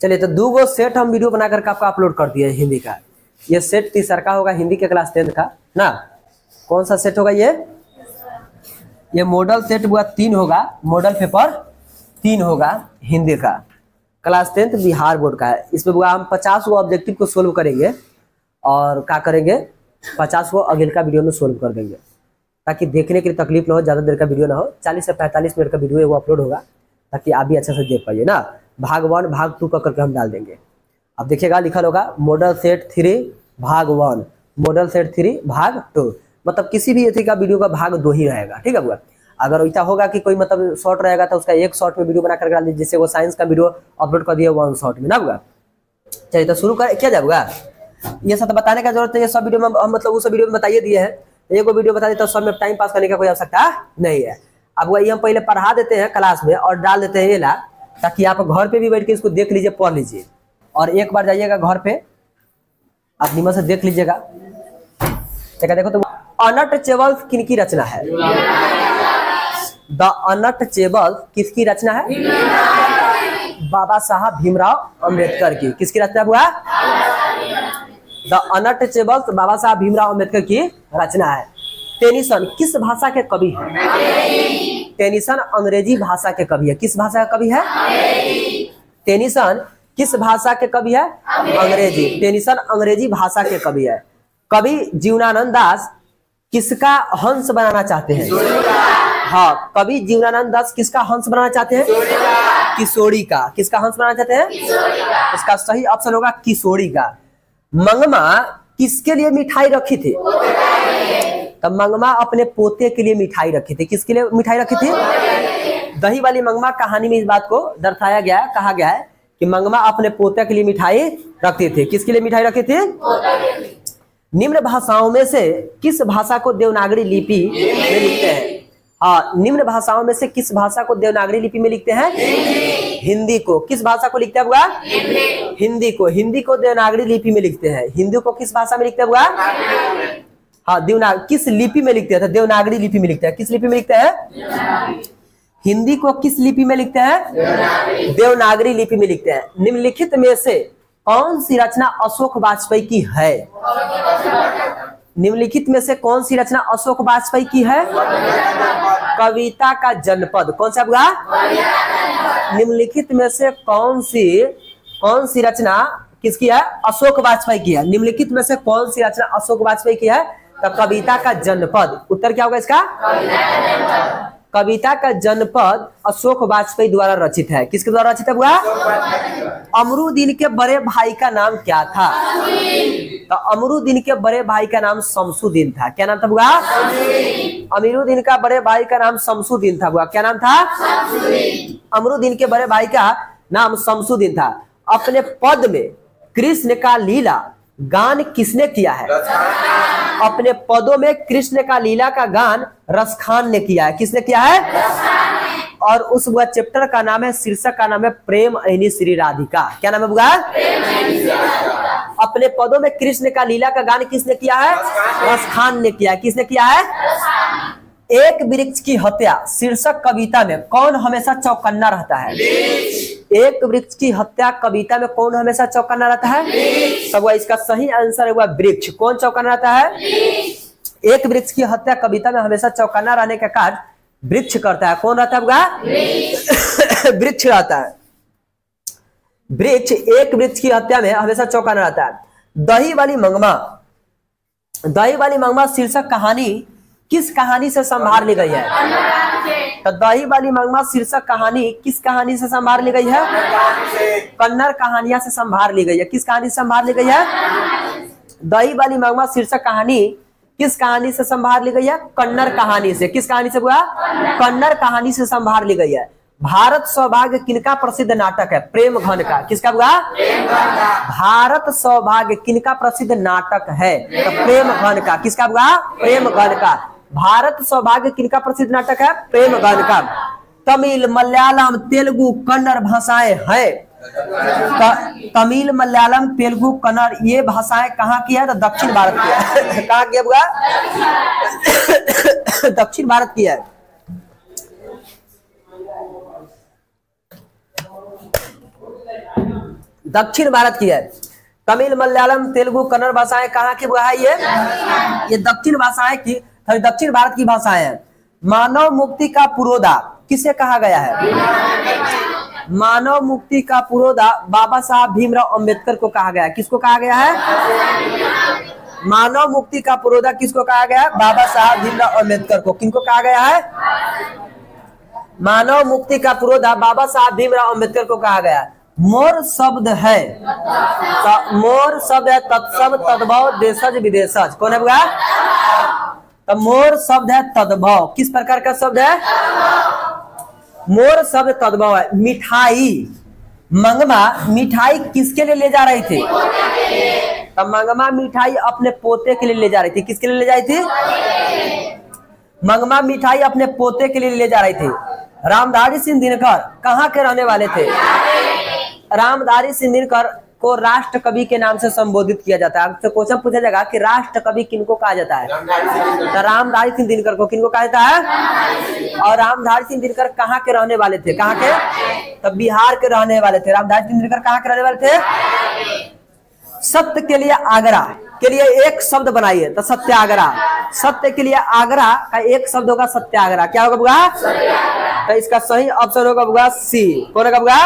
चलिए तो 2 गो सेट हम वीडियो बना करके आपको अपलोड कर दिए हिंदी का। ये सेट तीसरा का होगा हिंदी के क्लास 10 का ना। कौन सा सेट होगा ये मॉडल सेट हुआ 3 होगा, मॉडल पेपर 3 होगा हिंदी का, क्लास 10 बिहार बोर्ड का है। इसमें हुआ हम 50 गो ऑब्जेक्टिव को सोल्व करेंगे और क्या करेंगे 50 गो अगले का वीडियो में सोल्व कर देंगे, ताकि देखने के लिए तकलीफ ना हो, ज़्यादा देर का वीडियो ना हो। 40 से 45 मिनट का वीडियो है वो अपलोड होगा, ताकि आप भी अच्छे से देख पाइए ना। भाग 1 भाग 2 का करके हम डाल देंगे। अब देखिएगा लिखा होगा मॉडल सेट 3 भाग 1, मॉडल सेट 3 भाग 2, मतलब किसी भी एथी का वीडियो का भाग 2 ही रहेगा, ठीक है बुआ। अगर ऐसा होगा कि कोई मतलब शॉर्ट रहेगा तो उसका 1 शॉर्ट में वीडियो बना कर डाल दीजिए, जैसे वो साइंस का वीडियो अपलोड कर दिया 1 शॉर्ट में ना बुआ। चलिए तो शुरू कर क्या जाएगा, ये सब बताने का जरूरत है, ये सब वीडियो में हम मतलब उस वीडियो में बताइए दिए हैं। एक को वीडियो बता देते तो सब में टाइम पास करने का कोई आवश्यकता नहीं है। अब वही हम पहले पढ़ा देते हैं क्लास में और डाल देते हैं ये ला, ताकि आप घर पे भी बैठ के इसको देख लीजिए, पढ़ लीजिए। और एक बार जाइएगा घर पे, आप निमन से देख लीजिएगा। देखो तो अनटचेबल किनकी रचना है? द अनटचेबल किसकी रचना है? बाबा साहब भीमराव अंबेडकर की। किसकी रचना हुआ? द अनटचेबल बाबा साहब भीमराव अंबेडकर की रचना है। टेनिसन किस भाषा के कवि है? टेनिसन अंग्रेजी भाषा के कवि है। किस भाषा का कवि है? टेनिसन किस भाषा के कवि है? अंग्रेजी। टेनिसन अंग्रेजी भाषा के कवि है। कवि जीवनानंद दास किसका हंस बनाना चाहते हैं? हाँ, कवि जीवनानंद दास किसका हंस बनाना चाहते हैं? किशोरी का। किसका हंस बनाना चाहते हैं? इसका सही ऑप्शन होगा किशोरी का। मंगमा किसके लिए मिठाई रखी थी? तब मंगमा अपने पोते के लिए मिठाई रखी थी। किसके लिए मिठाई रखी थी? दही वाली मंगमा कहानी में इस बात को दर्शाया गया है, कहा गया है कि मंगमा अपने पोते के लिए मिठाई रखती थी। किसके लिए मिठाई रखी थी? निम्न भाषाओं में से किस भाषा को देवनागरी लिपि में लिखते हैं? हाँ, निम्न भाषाओं में से किस भाषा को देवनागरी लिपि में लिखते हैं? हिंदी को। किस भाषा को लिखते हुआ? हिंदी को। हिंदी को देवनागरी लिपि में लिखते हैं। हिंदी को किस भाषा में लिखते हुआ? हाँ, देवनागरी। किस लिपि में लिखते हैं? देवनागरी लिपि में लिखते हैं। किस लिपि में लिखते हैं? हिंदी को किस लिपि में लिखते हैं? देवनागरी लिपि में लिखते हैं। निम्नलिखित में से कौन सी रचना अशोक वाजपेयी की है? निम्नलिखित में से कौन सी रचना अशोक वाजपेयी की है? कविता का जनपद। कौन सा हुआ? निम्नलिखित में से कौन सी रचना किसकी है? अशोक वाजपेयी की है। निम्नलिखित में से कौन सी रचना अशोक वाजपेयी की है? तो कविता का जनपद। उत्तर क्या होगा इसका? कविता का जनपद अशोक वाजपेयी द्वारा रचित है। किसके द्वारा रचित हुआ? अमरुद्दीन के बड़े भाई का नाम क्या था? तो अमरुद्दीन के बड़े भाई का नाम शमसुद्दीन था। क्या नाम था हुआ? अमीरुद्दीन का बड़े भाई का नाम शमसुद्दीन था हुआ। क्या नाम था? अमरुद्दीन के बड़े भाई का नाम शमसुद्दीन था। अपने पद में कृष्ण का लीला गान किसने किया है? अपने पदों में कृष्ण का लीला का गान रसखान ने किया है। किसने किया है? और उस वह चैप्टर का नाम है, शीर्षक का नाम है प्रेम ऐनी श्री राधिका। क्या नाम है बुआ? अपने पदों में कृष्ण का लीला का गान किसने किया है? रसखान ने किया है। किसने किया है? एक वृक्ष की हत्या शीर्षक कविता में कौन हमेशा चौकन्ना रहता है? एक वृक्ष की हत्या कविता में कौन हमेशा चौकन्ना रहता है? सब इसका सही आंसर है वृक्ष। कौन चौकन्ना रहता है? एक वृक्ष की हत्या कविता में हमेशा चौकन्ना रहने का कार्य वृक्ष करता है। कौन रहता है? वृक्ष रहता है। वृक्ष एक वृक्ष की हत्या में हमेशा चौकन्ना रहता है। दही वाली मंगमा शीर्षक कहानी किस कहानी से संभार ली गई है? तो दही वाली मंगमा शीर्षक कहानी किस कहानी से संभार ली गई है? कन्नड़ कहानियां से संभार ली गई है। किस कहानी से संभार ली गई है? दही वाली मंगमा शीर्षक कहानी किस कहानी से संभार ली गई है? कन्नड़ कहानी से। किस कहानी से हुआ? कन्नड़ कहानी से संभार ली गई है। भारत सौभाग्य किनका प्रसिद्ध नाटक है? प्रेम घन का। किसका हुआ? भारत सौभाग्य किनका प्रसिद्ध नाटक है? तो प्रेम घन का। किसका हुआ? प्रेम घन का। भारत सौभाग्य किनका प्रसिद्ध नाटक है? प्रेम घन का। तमिल, मलयालम, तेलुगु, कन्नड़ भाषाएं हैं। तमिल, मलयालम, तेलुगु, कन्नड़ ये भाषाएं कहाँ की है? तो दक्षिण भारत की है। कहाँ की है? दक्षिण भारत की है। दक्षिण भारत की है। तमिल, मलयालम, तेलुगु, कन्नड़ भाषाएं कहाँ की है ये दक्षिण भाषाएं की, दक्षिण भारत की भाषाएं हैं। मानव मुक्ति का पुरोधा किसे कहा गया है? मानव मुक्ति का पुरोधा बाबा साहब भीमराव अंबेडकर को कहा गया है। किसको कहा गया है? मानव मुक्ति का पुरोधा किसको कहा गया है? बाबा साहब भीमराव अंबेडकर को। किनको कहा गया है? मानव मुक्ति का पुरोधा बाबा साहब भीमराव अंबेडकर को कहा गया है। मोर शब्द है, मोर शब्द है तत्सव तद्भव देशज विदेशज। कौन है बुआ? तो मोर शब्द है तद्भव। किस प्रकार का शब्द है? मोर शब्द तद्भव है। मिठाई, मंगमा मिठाई किसके लिए ले जा रही थी? तो मंगमा मिठाई अपने पोते के लिए ले जा रही थी। किसके लिए ले जा रही थी? मंगमा मिठाई अपने पोते के लिए ले जा रही थी। रामधारी सिंह दिनकर कहाँ के रहने वाले थे? रामधारी सिंह दिनकर को राष्ट्र कवि के नाम से संबोधित किया जाता है। आपसे क्वेश्चन पूछा जाएगा कि राष्ट्र कवि किनको कहा जाता है? तो रामधारी सिंह दिनकर को किनको कहा जाता है? और रामधारी सिंह दिनकर कहाँ के रहने वाले थे? कहाँ के? तो बिहार के रहने वाले थे। रामधारी सिंह दिनकर कहाँ के रहने वाले थे? सत्य के लिए आगरा के लिए एक शब्द बनाइए तो सत्याग्रह। सत्य के लिए आगरा का एक शब्द होगा सत्याग्रह। क्या होगा बुआ? तो इसका सही ऑप्शन होगा बुआ सी। कौन होगा बुआ?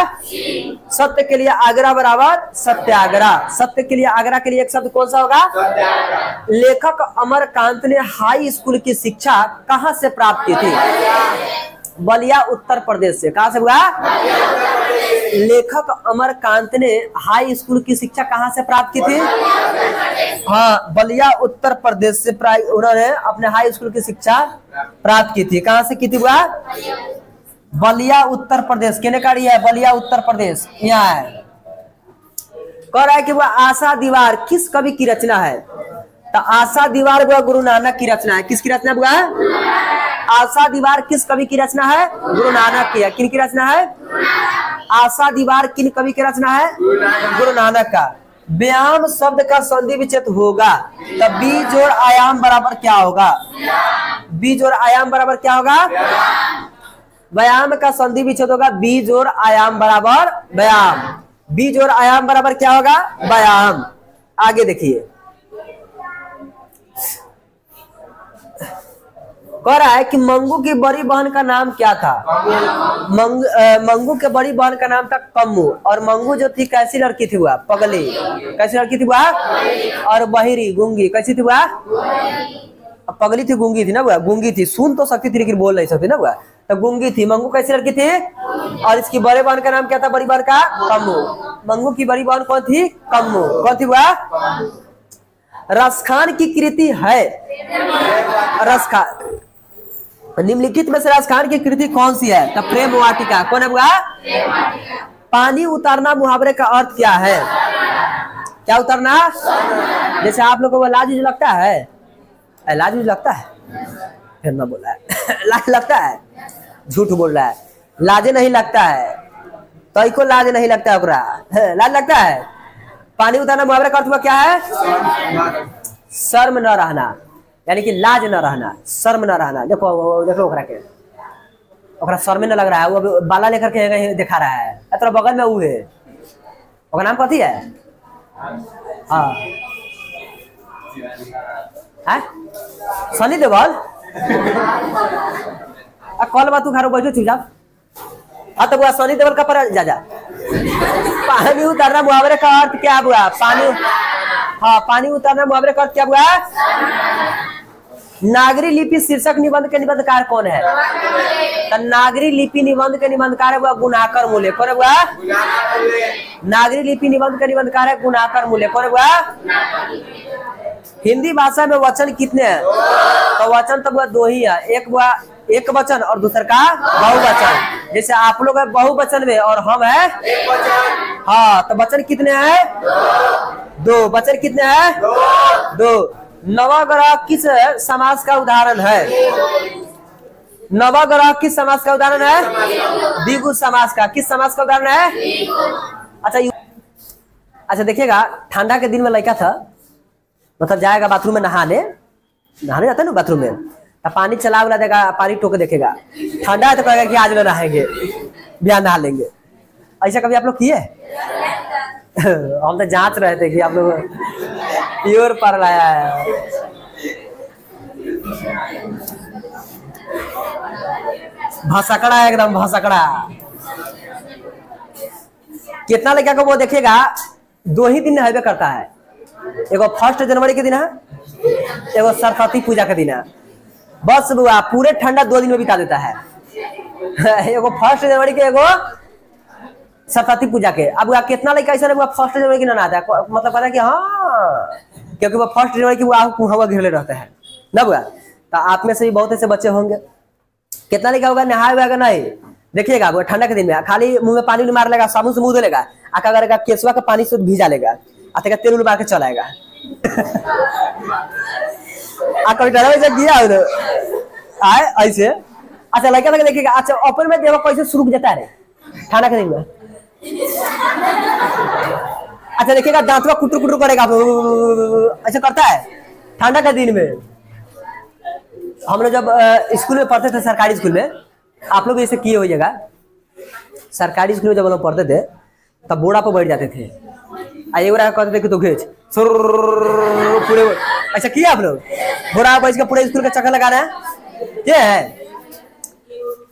सत्य के लिए आगरा बराबर सत्याग्रह। सत्य के लिए आगरा के लिए एक शब्द कौन सा होगा? लेखक अमरकांत ने हाई स्कूल की शिक्षा कहाँ से प्राप्त की थी? बलिया उत्तर प्रदेश से। कहाँ से बुआ? लेखक अमरकांत ने हाई स्कूल की शिक्षा कहाँ से प्राप्त की थी? हाँ, बलिया उत्तर प्रदेश से उन्होंने अपने हाई स्कूल की शिक्षा प्राप्त की थी। कहाँ से की थी बुआ? बलिया उत्तर प्रदेश। किने कार्य है? बलिया उत्तर प्रदेश यहाँ है। कह रहा है कि वह आशा दीवार किस कवि की रचना है? तो आशा दीवार वह गुरु नानक की रचना है। किसकी रचना बुआ? आशा दीवार किस कवि की रचना है? गुरु नानक की है। किन की रचना है? आशा दीवार किन कवि की रचना है? गुरु नानक का। व्यायाम शब्द का संधि विच्छेद होगा तब बी जोड़ आयाम बराबर क्या होगा? बी जोड़ आयाम बराबर क्या होगा? व्यायाम का संधि विच्छेद होगा बी जोड़ आयाम बराबर व्यायाम। बी जोड़ आयाम बराबर क्या होगा? व्यायाम। आगे देखिए, कह रहा है कि मंगू की बड़ी बहन का नाम क्या था? मंगू के बड़ी बहन का नाम था कम्मू। और मंगू जो थी कैसी लड़की थी वह? पगली। कैसी लड़की थी वह? और बहिरी गूंगी। कैसी थी वह? पगली थी, गूंगी थी ना वह? गूंगी थी, सुन तो सकती थी लेकिन बोल नहीं सकती ना वह, तो गूंगी थी। मंगू कैसी लड़की थी? और इसकी बड़े बहन का नाम क्या था? बड़ी बहन का कम्मू। मंगू की बड़ी बहन कौन थी? कम्मू। कौन थी वह? रसखान की कृति है। रसखान निम्नलिखित में से राजखान की कृति कौन सी है? तो प्रेम वाटिका। कौन है बुआ? पानी उतारना मुहावरे का अर्थ क्या है? क्या उतारना? जैसे आप लोगों को लाज लगता है, लाज लगता है, फिर ना बोला है लाज लगता है, झूठ बोल रहा है। लाजे नहीं लगता है तो इको लाज नहीं लगता है, लाज लगता है। पानी उतारना मुहावरे का अर्थ क्या है? शर्म न रहना, यानी कि लाज न रहना, शर्म न रहना। देखो देखो ओकरा के, ओकरा शर्म न लग रहा है, वो बाला लेकर के दिखा रहा है। तेरा बगल में वो है, ओकरा नाम कथी है? हाँ, सनी देओल। कॉल बात तू खारो बैठो चुपचाप। हाँ तो बुआ सनी देओल का पर जा। पानी उतारना मुहावरे का अर्थ क्या बुआ? पानी, हाँ, पानी उतारना मुहावरे का अर्थ क्या बुआ? नागरी लिपि शीर्षक निबंध के निबंधकार कौन है? तो नागरी लिपि निबंध के निबंधकार है वह गुणाकर मूल्य। कौन है वह? नागरी लिपि निबंध के निबंधकार है गुणाकर मूल्य। कौन है वह? हिंदी भाषा में वचन कितने हैं? तो वचन तो वह दो ही है, एक वचन और दूसरा का बहुवचन। जैसे आप लोग है बहुवचन में और हम है एक वचन। हाँ, तो वचन कितने हैं? दो। वचन कितने हैं? दो। नवग्रह किस समास का उदाहरण है? नवग्रह किस समास का उदाहरण है? द्विगु समास का। किस समास का उदाहरण है? अच्छा देखिएगा, ठंडा के दिन में लड़का था, मतलब जाएगा बाथरूम में नहाने जाता है ना बाथरूम में, तो पानी चला उला देगा, पानी टोक देखेगा, ठंडा है तो कहेगा कि आज में नहाएंगे, बिहार नहा लेंगे। ऐसा कभी आप लोग किए? हम तो जांच रहे थे कि आप लोग प्योर पर लाया है। भसकड़ा है एकदम भसकड़ा। कितना लड़का को वो देखिएगा 2 ही दिन हैबे करता है। एगो 1 जनवरी के दिन है, एगो सरस्वती पूजा के दिन है। बस बुआ पूरे ठंडा 2 दिन में बिता देता है। एगो 1 जनवरी के, एगो सरस्वती पूजा के। अब कितना लड़का ऐसा नहीं 1 जनवरी की नहाता है, मतलब पता है कि हाँ, क्योंकि वो 1 जनवरी की वो घेरे रहते हैं ना बुआ। तो आप में से भी बहुत ऐसे बच्चे होंगे। कितना लड़का होगा नहाए हुआ नहीं, देखिएगा वो ठंडा के दिन में खाली मुंह में पानी मार लेगा, साबुन से मुंह धो लेगा, आका करेगा केसवा का पानी से भिजा लेगा, आते तेल मार के चलाएगा। ऐसे अच्छा लड़का लगे देखिएगा। अच्छा ओपन में देखो कैसे शुरू जाता है ठंडा के दिन में। अच्छा देखिएगा दांतवा कुटुर कुटुर करेगा, ऐसा करता है ठंडा के दिन में। हम लोग जब स्कूल में पढ़ते थे, सरकारी स्कूल में, आप लोग ऐसे किए होइएगा। सरकारी स्कूल में जब हम लोग पढ़ते थे तब बोरा पर बैठ जाते थे, एक बार कहते थे कि तो घेच पूरे ऐसा किया आप लोग, बोरा बैठ के पूरे स्कूल का चक्कर लगा रहे हैं। ये है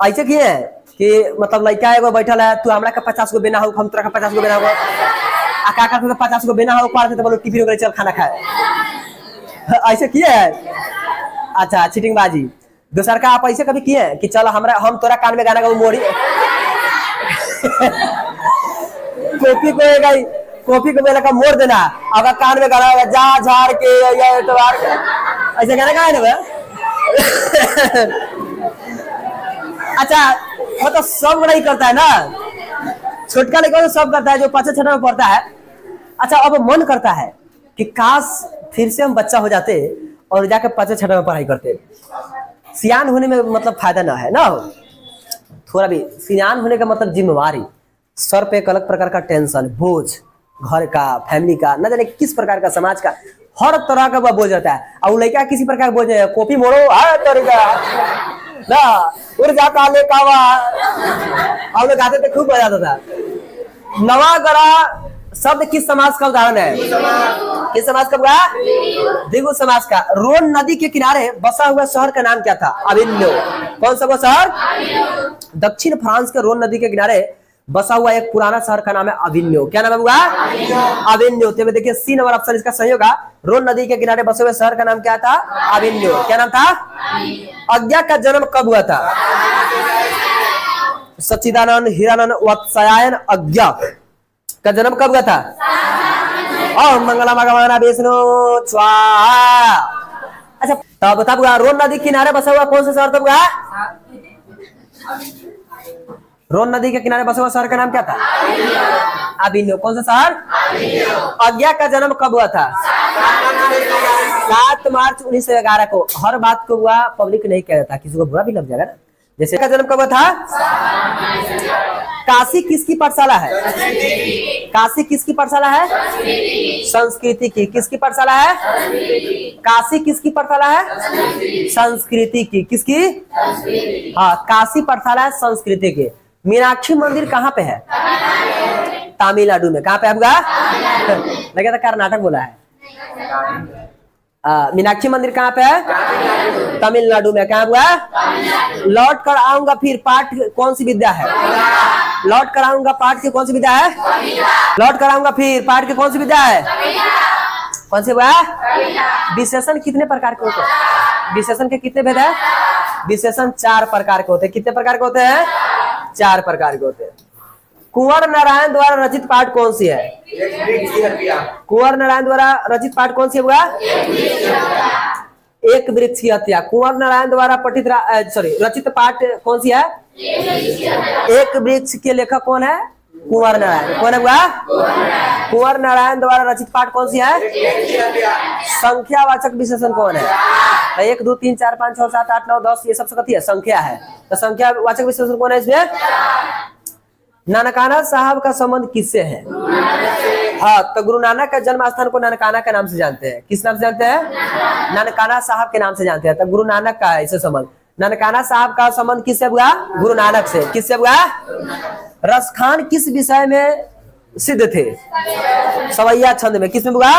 ऐसे किए हैं कि मतलब लड़का एगो बैठल है, तू हमरा का 50 गो बेना हो, हम तोरा का 50 गो बेना हो, आका करते तो 50 गो बेना हो, पारते तो बोलो टिफिन वगैरह चल खाना खाए। ऐसे किए है। अच्छा चीटिंग बाजी। दूसर का आप ऐसे कभी किए कि चल हम तोरा कान में गाना गाऊ मोड़ी कॉपी को मेरा का मोड़ देना, अगर कान में गाना जा झाड़ के एतवार के, ऐसे गाना गाए ना। अच्छा वो तो सब नहीं करता है ना, छोटका लड़का तो सब करता है जो 5 छठा में पढ़ता है। अच्छा अब मन करता है कि काश फिर से हम बच्चा हो जाते और जाकर 5 छठा में पढ़ाई करते। सियान होने में मतलब फायदा ना है ना, थोड़ा भी सियान होने का मतलब जिम्मेवारी, सर पे एक अलग प्रकार का टेंशन, बोझ, घर का, फैमिली का, न जाने किस प्रकार का, समाज का, हर तरह का बोझ होता है। और लड़का किसी प्रकार का बोझ है, कॉपी मोड़ो ना उड़ जाता ले कावा, हम लोग गाते थे, खूब मजा आता था। नवागढ़ शब्द किस समाज का उदाहरण है? किस समाज का हुआ? द्विगु समाज का। रोन नदी के किनारे बसा हुआ शहर का नाम क्या था? अविन्यो। कौन सा वो शहर? दक्षिण फ्रांस के रोन नदी के किनारे बसा हुआ एक पुराना शहर का नाम है अविन्यो। क्या नाम हुआ? अविन्यो। तो देखिए सी नंबर ऑप्शन इसका सही होगा। रोन नदी के किनारे बसे हुए शहर का नाम क्या था? अविन्यो। क्या नाम था? अज्ञा का जन्म कब हुआ था? सच्चिदानंद हिरानंद वत्सायन अज्ञा का जन्म कब हुआ था? ओम मंगलम भगवान विष्णु स्वाहा। अच्छा तब बता हुआ रोन नदी किनारे बसा हुआ कौन सा शहर तब हुआ? रोन नदी के किनारे बसा हुआ शहर का नाम क्या था? अविन्यो। कौन सा शहर? अज्ञा का जन्म कब हुआ था? 7 मार्च 1911 को। हर बात को हुआ पब्लिक नहीं कह रहा था, किसी को बुरा भी लग जाएगा ना। जैसे का जन्म कब हुआ था? काशी किसकी पाठशाला है? काशी किसकी पाठशाला है? संस्कृति की। किसकी पाठशाला है? काशी किसकी पाठशाला है? संस्कृति की। किसकी? हाँ काशी पाठशाला है संस्कृति की। मीनाक्षी मंदिर कहाँ पे है? तमिलनाडु में। कहाँ पे आपका? लगे था कर्नाटक बोला है। मीनाक्षी मंदिर कहाँ पे है? तमिलनाडु में। कहाँ हुआ? लौट कर आऊंगा फिर पाठ कौन सी विद्या है? लौट कर आऊंगा पाठ की कौन सी विद्या है? लौट कर आऊंगा फिर पाठ की कौन सी विद्या है? कौन सी हुआ? विशेषण कितने प्रकार के होते हैं? विशेषण के कितने भेद है? विशेषण 4 प्रकार के होते हैं। कितने प्रकार के होते हैं? 4 प्रकार के होते हैं। कुंवर नारायण द्वारा रचित पाठ कौन सी है? कुंवर नारायण द्वारा रचित पाठ कौन सी हुआ? एक वृक्ष की हत्या। कुंवर नारायण द्वारा पठित रचित पाठ कौन सी है? एक वृक्ष के लेखक कौन है? कुंवर नारायण। कौन हुआ? कुंवर नारायण द्वारा रचित पाठ कौन सी है? संख्यावाचक विशेषण कौन है? 1 2 3 4 5 6 7 8 9 10 ये सब कथी है? संख्या है। तो संख्यावाचक विशेषण कौन है इसमें? नानकाना साहब का संबंध किससे है? हाँ तो गुरु नानक का जन्म स्थान को नानकाना के नाम से जानते हैं। किस नाम से जानते हैं? नानकाना साहब के नाम से जानते हैं। तो गुरु नानक का है इसे संबंध। नानकाना साहब का संबंध किससे हुआ? गुरु नानक से। किससे हुआ? रसखान किस विषय में सिद्ध थे? सवैया छंद में। किस में बुआ?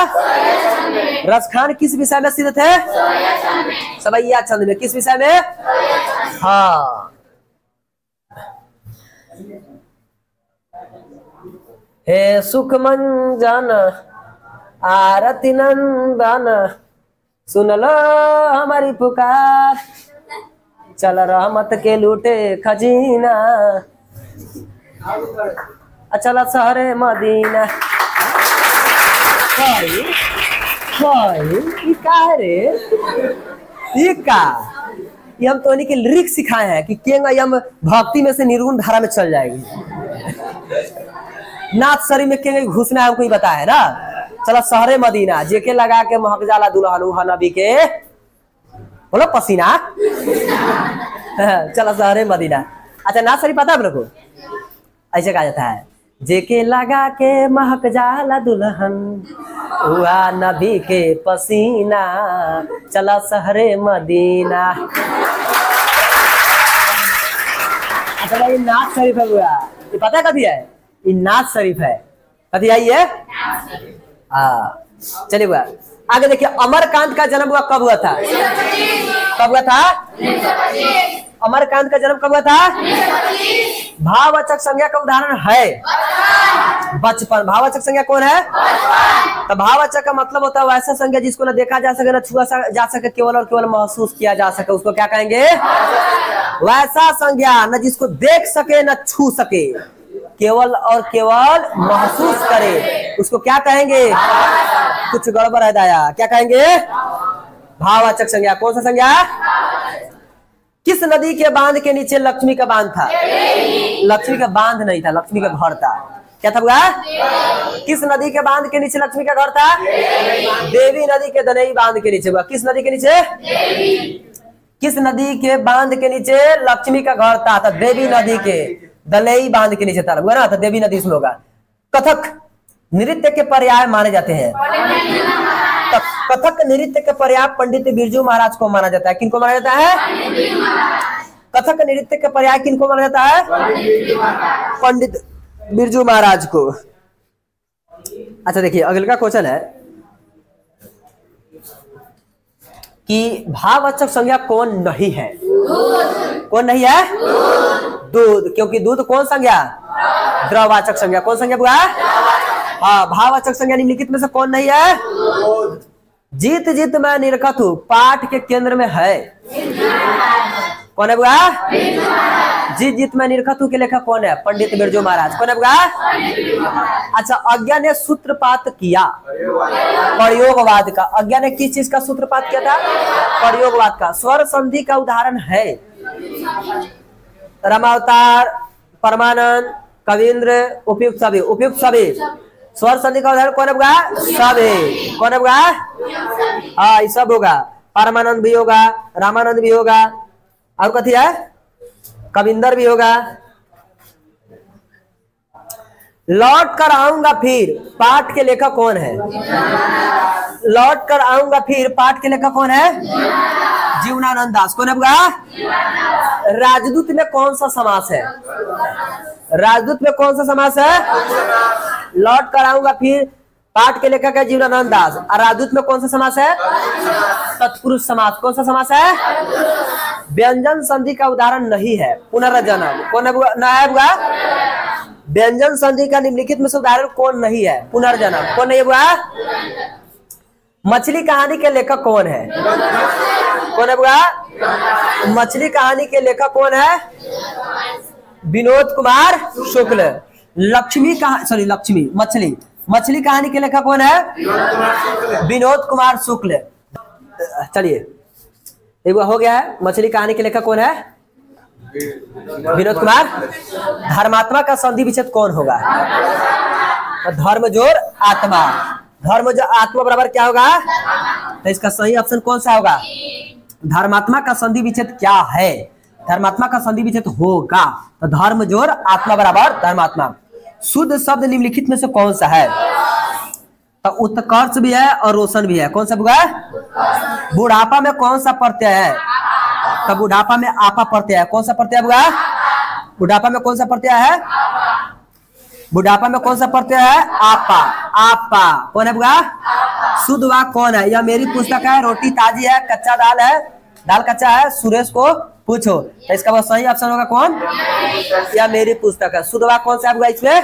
रसखान किस विषय में सिद्ध थे? सवैया छंद में। किस विषय में? हाँ। हे सुख मंजन आरती नंदन, सुन लो हमारी पुकार, चल रहमत के लूटे खजीना, चल शहरे मदीना। ये का है रे? ये का? ये हम तो के लिरिक्स सिखाए हैं कि केंगा हम भक्ति में से निर्गुण धारा में चल जाएगी। नाथ शरीर में केंगे घुसना है हमको ही बताया है ना। चलो शहरे मदीना, जेके लगा के महक जाला दुल्हन नबी के, बोलो पसीना। चलो शहरे मदीना। अच्छा नाथ शरीफ पता है आप लोग को? ऐसे कहा जाता है, जेके लगा के महक जाला दुल्हन हुआ नबी के पसीना, चला शहरे मदीना। अच्छा भाई नाथ शरीफ है बुआ, ये पता है कभी है? ये नाथ शरीफ है। कभी आई है? हाँ चलिए बुआ आगे देखिए। अमरकांत का जन्म हुआ कब हुआ था? कब हुआ था? अमरकांत का जन्म कब हुआ था? भाववाचक संज्ञा का उदाहरण है बचपन। भाववाचक संज्ञा कौन है? तो भाववाचक का मतलब होता है वैसा संज्ञा जिसको न देखा जा सके, न छुआ जा सके, केवल और केवल महसूस किया जा सके, उसको क्या कहेंगे? वैसा संज्ञा न जिसको देख सके न छू सके, केवल और केवल महसूस करे, उसको क्या कहेंगे? कुछ गड़बड़ है दाया, क्या कहेंगे? भाववाचक संज्ञा। कौन सा संज्ञा? किस नदी के बांध के नीचे लक्ष्मी का बांध था? लक्ष्मी का बांध नहीं था, लक्ष्मी का घर था। क्या था बुआ? किस नदी के बांध के नीचे लक्ष्मी का घर था? देवी नदी के दनई बांध के नीचे। बुआ किस नदी के नीचे? किस नदी के बांध के नीचे लक्ष्मी का घर था? तो देवी नदी के दलई बांध के नीचे था ना, तो देवी नदी इसमें होगा। कथक नृत्य के पर्याय माने जाते हैं। कथक नृत्य के पर्याय पंडित बिरजू महाराज को माना जाता है। किनको माना जाता है? कथक नृत्य के पर्याय किनको माना जाता है? पंडित बिरजू महाराज को। अच्छा देखिए अगला क्वेश्चन है कि भाववाचक संज्ञा कौन नहीं है? कौन नहीं है? दूध। क्योंकि दूध कौन संज्ञा? द्रववाचक संज्ञा। कौन संज्ञा बुआ? हाँ। भाववाचक संज्ञा निम्नलिखित में से कौन नहीं है? जीत जीत मैं निरखत हूँ पाठ के केंद्र में है। कौन है बुआ? जीत जीत मैं निरखत हूँ के लेखक कौन है? पंडित बिरजू महाराज। कौन है बुआ? अच्छा अज्ञा ने सूत्रपात किया प्रयोगवाद का। अज्ञा ने किस चीज का सूत्रपात किया था? प्रयोगवाद का। स्वर संधि का उदाहरण है रामावतार, परमानंद, कविंद्र, उपयुक्त सभी। उपयुक्त सभी स्वर संधि का उदाहरण कौन है बुआ? सभी। कौन है बुआ? हाँ ये सब होगा। परमानंद भी होगा, रामानंद भी होगा, और कथी है? कविंदर भी होगा। लौट कर आऊंगा फिर पाठ के लेखक कौन है? लौट कर आऊंगा फिर पाठ के लेखक कौन है? जीवनानंद दास। कौन है बुआ? राजदूत में कौन सा समास है? राजदूत में कौन सा समास है? लौट कर आऊंगा फिर पाठ के लेखक है जीवनानंद दास। और राजदूत में कौन सा समास है? तत्पुरुष समास। कौन सा समास है? व्यंजन संधि का उदाहरण नहीं है पुनर्जन्म। कौन है बुआ? ना है बुआ? व्यंजन संधि का निम्नलिखित में से उदाहरण कौन नहीं है? पुनर्जन्म। कौन नहीं है बुआ? मछली कहानी के लेखक कौन है? कौन है बुआ? मछली कहानी के लेखक कौन है? विनोद कुमार शुक्ल। लक्ष्मी मछली कहानी के लेखक कौन है? विनोद कुमार शुक्ल। चलिए एक बार हो गया है। मछली कहानी के लेखक कौन है? विनोद कुमार। धर्मात्मा का संधि विच्छेद कौन होगा? धर्म जोड़ आत्मा। धर्म जो आत्मा बराबर क्या होगा? तो इसका सही ऑप्शन कौन सा होगा? धर्मात्मा का संधि विच्छेद क्या है? धर्मात्मा का संधि विच्छेद होगा तो धर्म जोड़ आत्मा बराबर धर्मात्मा। शुद्ध शब्द निम्नलिखित में से कौन सा है? तो उत्कर्ष भी है और रोशन भी है। कौन सा बुआ? बुढ़ापा में कौन सा प्रत्यय है? तो बुढ़ापा में आपा प्रत्यय है। कौन सा प्रत्यय बुआ? बुढ़ापा में कौन सा प्रत्यय है? बुढ़ापा में कौन सा प्रत्यय है? आपा। आपा कौन है बुआ? शुद्ध वाक्य कौन है? यह मेरी पुस्तक है, रोटी ताजी है, कच्चा दाल है, दाल कच्चा है, सुरेश को पूछो। तो इसका बहुत सही ऑप्शन होगा कौन? यह मेरी पुस्तक है। शुद्ध वाक्य कौन सा है बुआ इसमें?